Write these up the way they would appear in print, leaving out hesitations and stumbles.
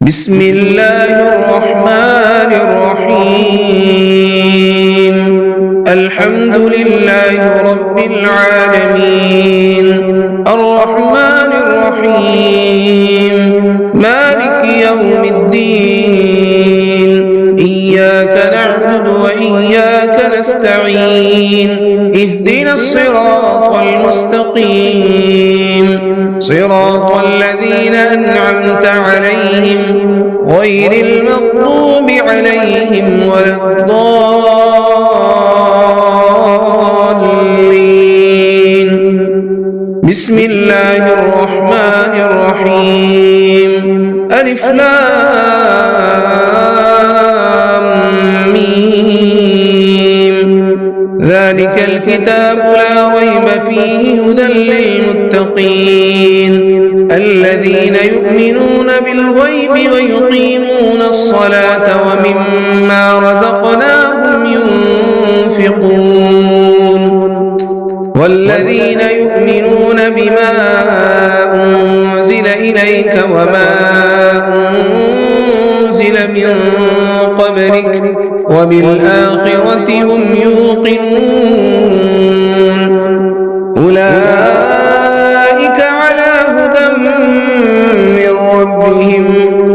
بسم الله الرحمن الرحيم. الحمد لله رب العالمين، الرحمن الرحيم، مالك يوم الدين، إياك نعبد وإياك نستعين، اهدنا الصراط المستقيم، صراط الذين أنعمت عليهم غير المغضوب عليهم ولا الضالين. بسم الله الرحمن الرحيم. ألف لام ميم. ذلك الكتاب لا ريب فيه هدى للمتقين الذين يؤمنون بالغيب ويقيمون الصلاة ومما رزقناهم ينفقون والذين يؤمنون بما أنزل إليك وما أنزل من قبلك وبالآخرة هم يوقنون أولئك على هدى من ربهم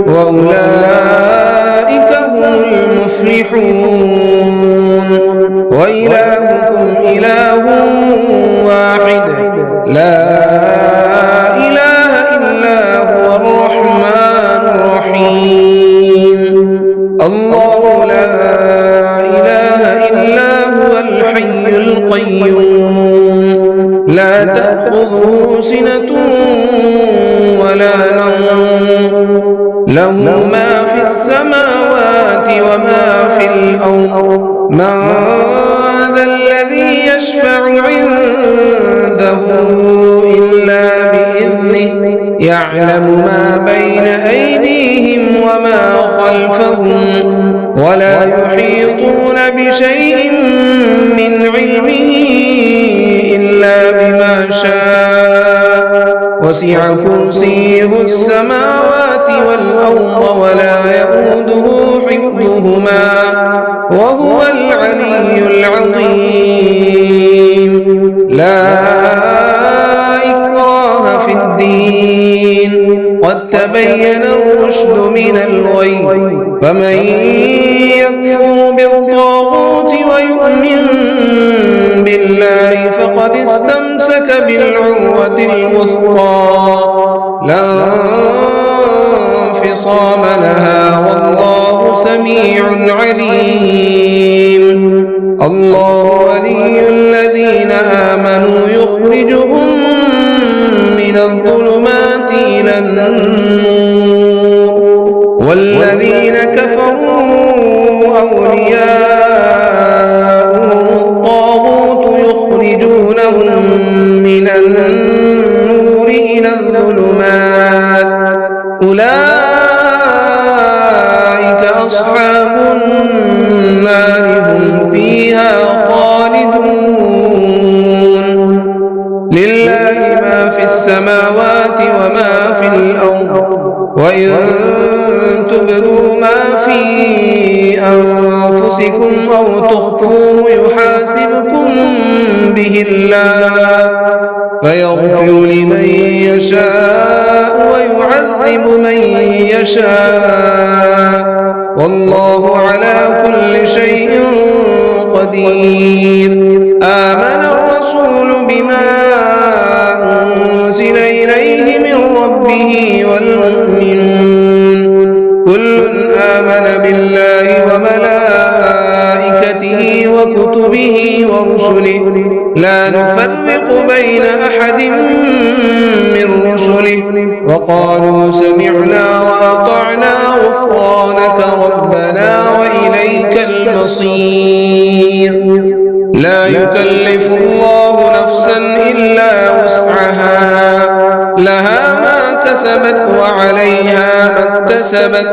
وأولئك هم المفلحون. وإلهكم إله واحد لا إله إلا هو الرحمن الرحيم. الله لا إله إلا هو الحي القيوم لا تأخذه سنة ولا نوم له ما في السماوات وما في الأرض. من ذا الذي يشفع عنده إلا بإذنه يعلم ما بين أيديهم وما خلفهم ولا يحيطون بشيء من علمه إلا بما شاء وسع كرسيه السماوات والأرض ولا يؤوده حفظهما وهو العلي العظيم. لا إكراه في الدين قد تبين الرشد من الغي فمن يكفر بالطاغوت ويؤمن بالله فقد استمسك بالعروة الوثقى لا انفصام لها والله سميع عليم. الله ولي الذين آمنوا يخرجهم من الظلمات إلى النور والذين كفروا أولياؤهم الطاغوت يخرجونهم من النور إلى الظلمات أولئك أصحاب النار هم فيها خالدون. لله ما في السماوات وما في الأرض وإن تبدوا ما في أنفسكم أو تخفوه يحاسبكم به الله فيغفر لمن يشاء ويعذب من يشاء والله على كل شيء قدير. آمن الرسول بما أنزل إليه من ربه والمؤمنون كل آمن بالله وملائكته وكتبه ورسله لا نفرق بين أحد من رسله وقالوا سمعنا وأطعنا غفرانك ربنا وإليك المصير. لا يكلف الله نفسا إلا وسعها لها ما كسبت وعليها ما اكتسبت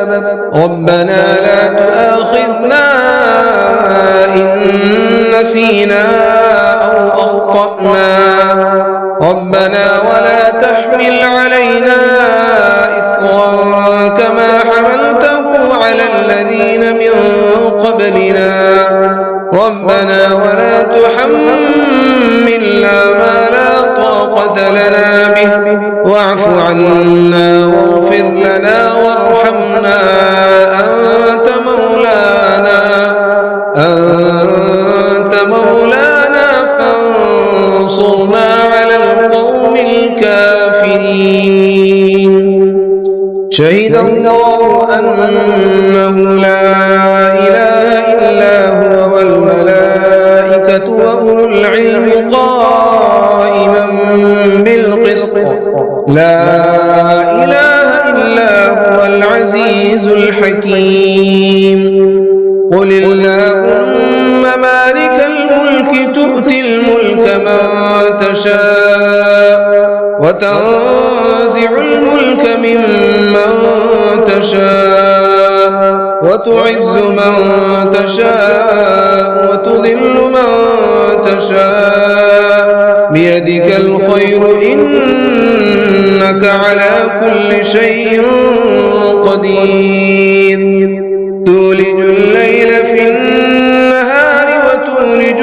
ربنا لا تؤاخذنا إن نسينا أو أخطأنا ربنا ولا تحمل علينا إصرا كما حملته على الذين من قبلنا ربنا ولا تحملنا ما لا طاقة لنا به واعف عنا واغفر لنا وارحمنا أنت مولانا فانصرنا على القوم الكافرين. شهد الله أنه لا إله إلا هو والملائكة وأولو العلم قائما بالقسط لا إله إلا هو العزيز الحكيم. قل اللهم مالك الملك تؤتي الملك من تشاء وتنزع الملك ممن تشاء وتعز من تشاء وتذل من تشاء بيدك الخير إنك على كل شيء قدير. تولج الليل في النهار وتولج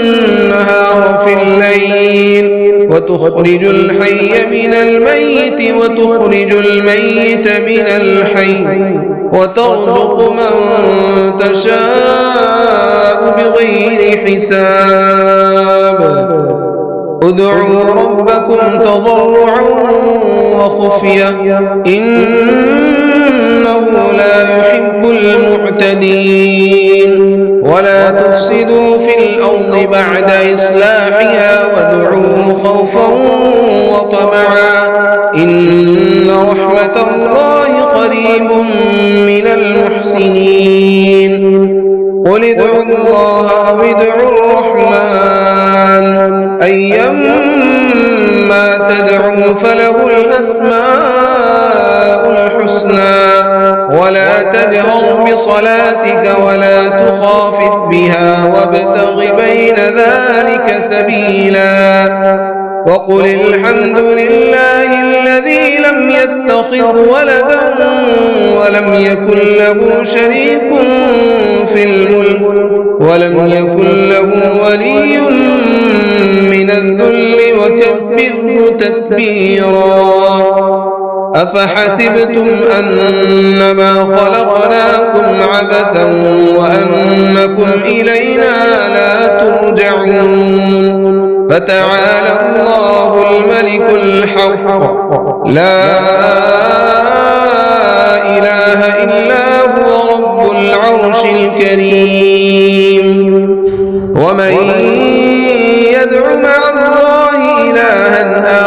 النهار في الليل وتخرج الحي من الميت وتخرج الميت من الحي وترزق من تشاء بغير حساب. ادعوا ربكم تضرعا وخفية إنه لا يحب المعتدين. ولا تفسدوا في الأرض بعد إصلاحها وادعوه خوفا وطمعا إن رحمة الله قريب من المحسنين. قل ادعوا الله أو ادعوا الرحمن أيما تدعوا فله الأسماء الحسنى ولا تجهر بصلاتك ولا تخافت بها وابتغ بين ذلك سبيلا. وقل الحمد لله الذي لم يتخذ ولدا ولم يكن له شريك في الملك ولم يكن له ولي من الذل وكبره تكبيرا. أفحسبتم أنما خلقناكم عبثا وأنكم إلينا لا ترجعون. فتعالى الله الملك الحق لا إله إلا هو رب العرش الكريم. ومن يدع مع الله إلها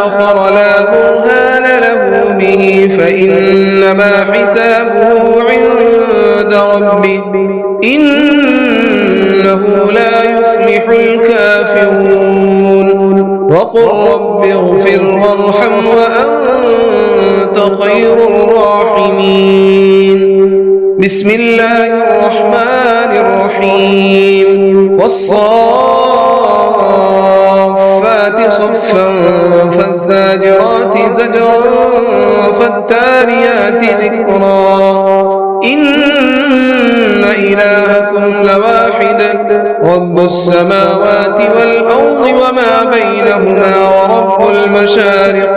آخر لا برهان له به فإنما حسابه عند ربه إنه لا يفلح الكافرون. وقل رب اغفر وارحم وأنت خير الراحمين. بسم الله الرحمن الرحيم. والصافات صفا فالزاجرات زجرا فالتاليات ذكرا إن إلهكم لواحد رب السماوات والأرض وما بينهما ورب المشارق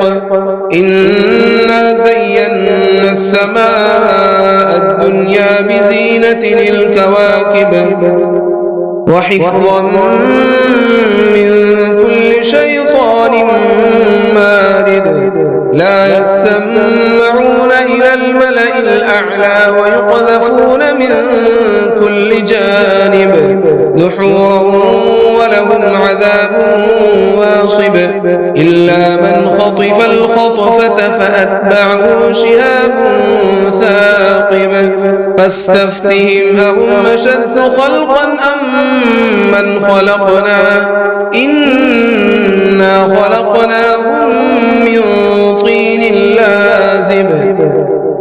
إنا زينا السماء الدنيا بزينة الكواكب وحفظا من كل شيطان مارد لا يسمعون إلى الملأ الأعلى ويقذفون من كل جانب دحورا ولهم عذاب واصب إلا من خطف الخطفة فأتبعه شهاب ثاقب فاستفتهم أهم أشد خلقا أم من خلقنا إنا خلقناهم من طين لازب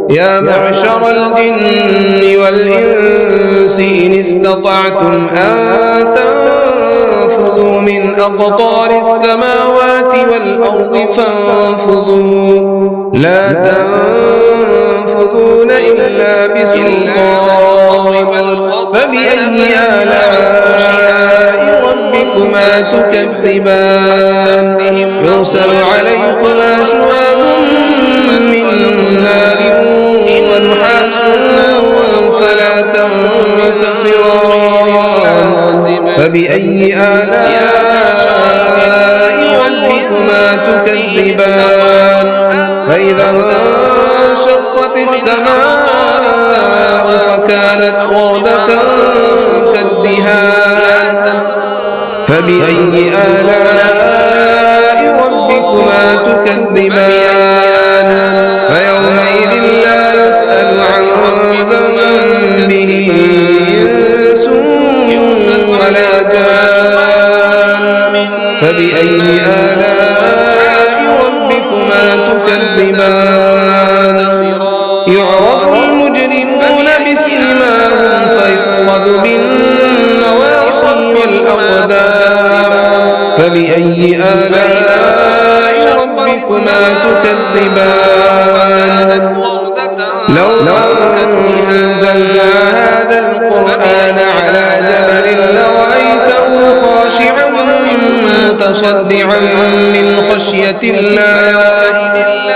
يا معشر الجن والإنس إن استطعتم أن تنفذوا من أقطار السماوات والأرض فانفذوا لا تنفذون بسلطان فبأي آلاء ربكما تكذبان يرسل عليكما شواظ من نار ونحاس فلا تنتصران فبأي آلاء ربكما تكذبان فإذا انشقت السماء فكانت وردة كالدهان فبأي آلاء ربكما تكذبان فيومئذ لا يسأل عن ذنبه إنس ولا جان فبأي آلاء ربكما تكذبان يعرف المجرمون بسيماهم فيؤخذ بالنواصي والأقدام فبأي آلاء ربكما تكذبان لو أنزلنا هذا القرآن على جبل لرأيته خاشعا متصدعا من خشية الله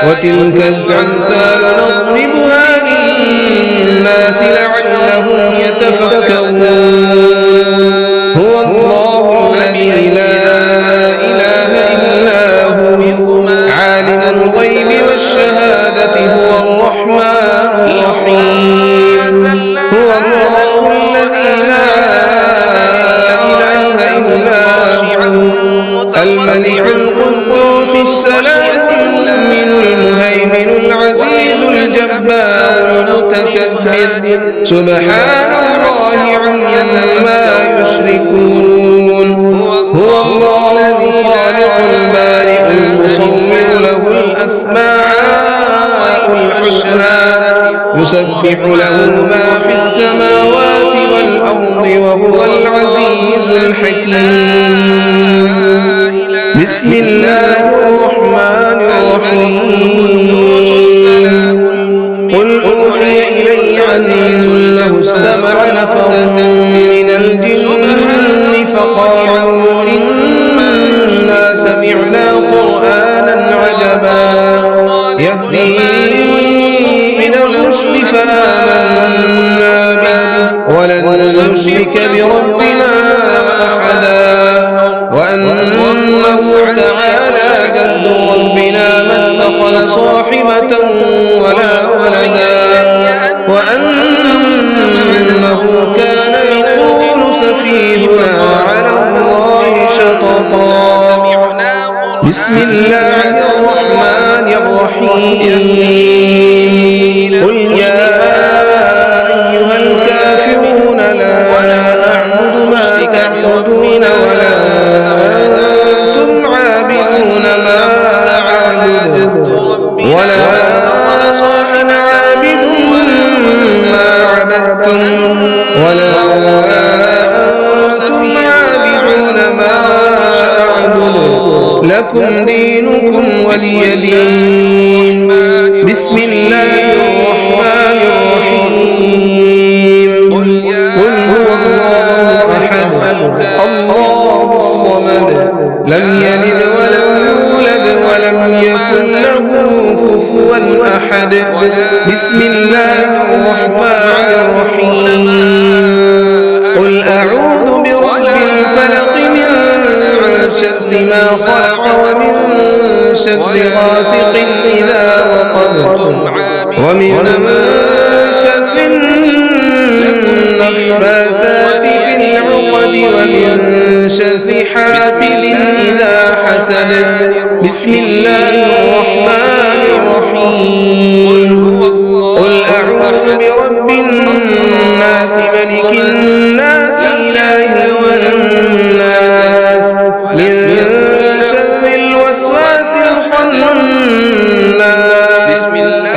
وتلك الأمثال نضربها للناس لعلهم يتفكرون هو الله الذي لا إله إلا هو عالم الغيب والشهادة هو الرحمن الرحيم هو الله الذي لا إله إلا هو الملك القدوس السلام المؤمن المهيمن العزيز الجبار المتكبر سبحان الله عما يشركون هو الله الخالق البارئ المصور له الأسماء الحسنى يسبح له ما في السماوات والأرض وهو العزيز الحكيم بسم الله الرحمن الرحيم قل أوحي إلي أنه استمع نفر من الجن فقالوا إنا سمعنا قرآنا عجبا يهدي إلى الرشد فآمنا به ولن نشرك بربنا أحدا وأنه تعالى جد ربنا ما اتخذ صاحبة ولا ولدا وأنه كان يقول سفيهنا على الله شططا بسم الله الرحمن الرحيم قل يا أيها الكافرون لا أعبد ما تعبدون ولا أنتم عابدون ما أعبد ولا أنا عابد ما عبدتم ولا أنتم عابدون ما أعبد لكم دينكم ولي دين بسم الله الرحمن الرحيم قل هو الله أحد الله الصمد لم يلد ولم يولد ولم يكن له كفوا أحد بسم الله الرحمن الرحيم قل أعوذ برب الفلق من شر ما خلق ومن شر غاسق إذا وقب ومن شر النفاثات في العقد ومن شر حاسد إذا حسد بسم الله الرحمن الرحيم قل أعوذ برب الناس ملك الناس إله الناس من شر الوسواس الخناس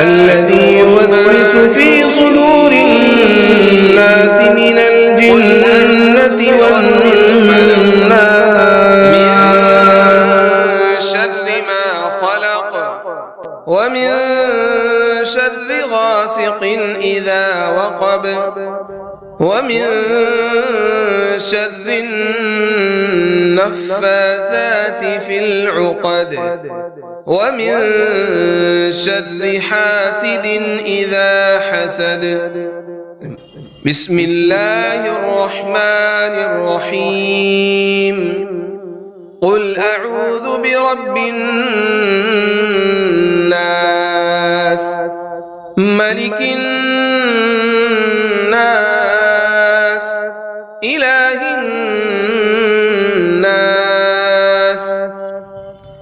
الذي يوسوس في صدور الناس من الجنة والناس شر ما خلق ومن شر غاسق غاسق إذا وقب ومن شر النفاثات في العقد ومن شر حاسد إذا حسد. بسم الله الرحمن الرحيم. قل أعوذ برب الناس ملك الناس إله الناس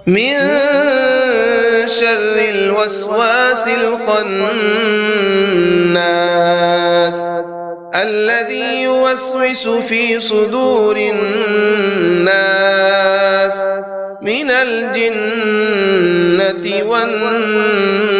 من شر الوسواس الخناس الذي يوسوس في صدور الناس من الجنة والناس.